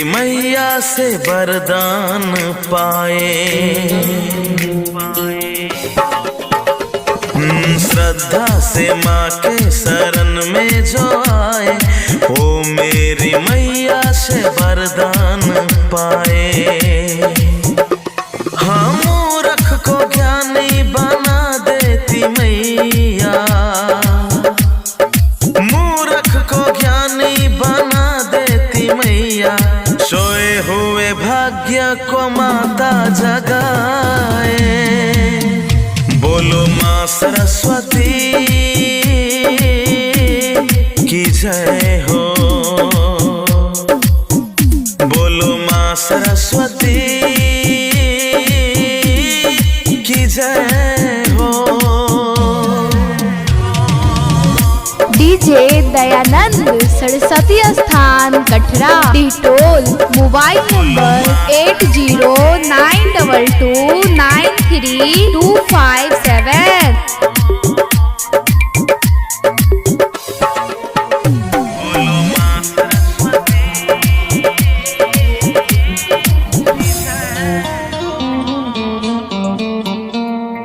मैया से वरदान पाए। श्रद्धा से माँ के शरण में जो आए, वो मेरी मैया से वरदान पाए। हाँ, मूर्ख को ज्ञानी बना देती मैया, मूर्ख को ज्ञानी बना देती मैया। सोए हुए भाग्य को माता जगाए। बोलो माँ सरस्वती की जय हो, बोलो माँ सरस्वती की जय हो। डीजे दयानंद सरस्वती स्थान कटरा, डिटोल। Mobile number 8092293257।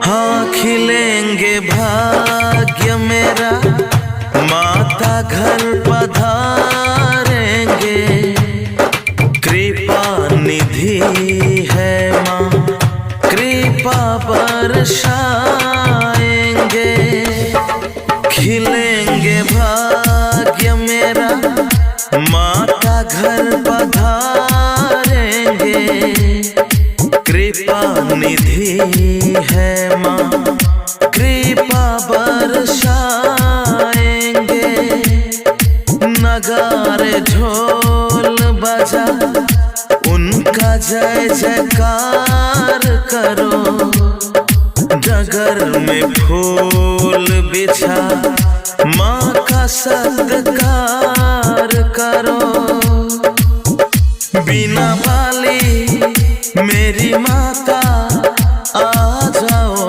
हाँ, खिलेंगे भाग्य मेरा, माता घर पधारेंगे। कृपा निधि है माँ, कृपा बरसाएंगे। खिलेंगे भाग्य मेरा, माता घर पधारेंगे। कृपा निधि है माँ, कृपा बरसाएंगे। नगारे ढोल बजा, उनका जय जयकार करो। डगर में फूल बिछा, माँ का सत्कार करो। बिना वाली मेरी माता, आ जाओ,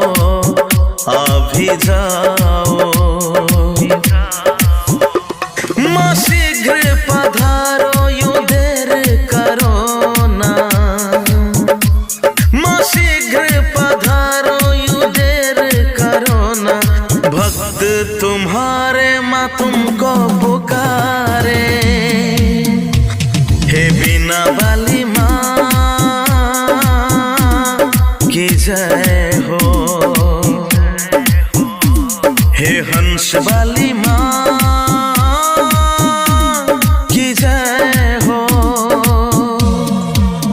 आ भी जाओ। माँ शीघ्र पधारो, यूं देर करो ना। माँ शीघ्र पधारो, यूं देर करो ना। भक्त तुम्हारे माँ तुमको पुकारे। हे बिना वाली माँ की जय हो, हे हंस वाली माँ की जय हो।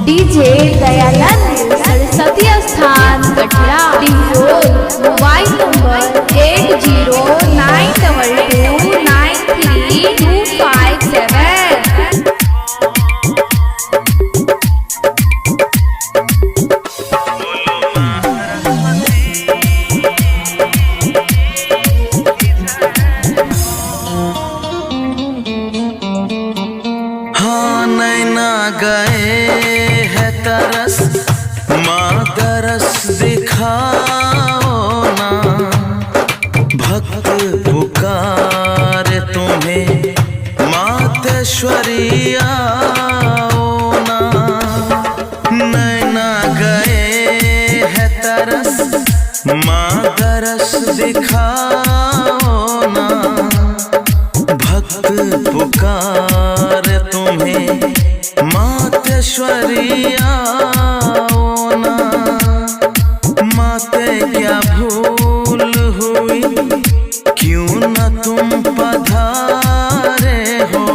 डीजे दयानंद सरस्वती स्थान कटरा, डिटोल। Mobile number 8092293257। हाँ, नैना गए है तरस, माँ तरस दिखाओ ना। भक्त पुकारे तुम्हें, मातेश्वरी आओ ना। नैना गए है तरस, माँ तरस दिखाओ ना। भक्त पुकारे तुम्हें, मातेश्वरी आओ ना। माते क्या भूल हुई, क्यों न तुम पधारे हो।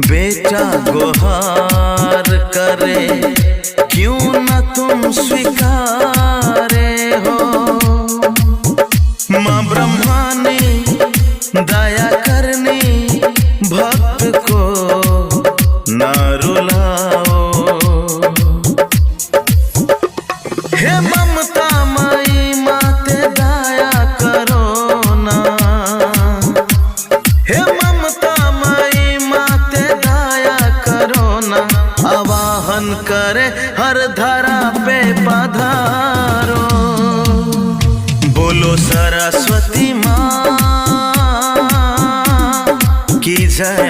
बेटा गुहार करे, क्यों न तुम स्वीकारे हो। माँ ब्रह्मानी दया करनी, भक्त को न रुलाओ। हे ममता माई माते दया करो ना। हे ममता माई माते दया करो ना। आवाहन करे हर धरा पे पधारो। बोलो सरस्वती माँ की जय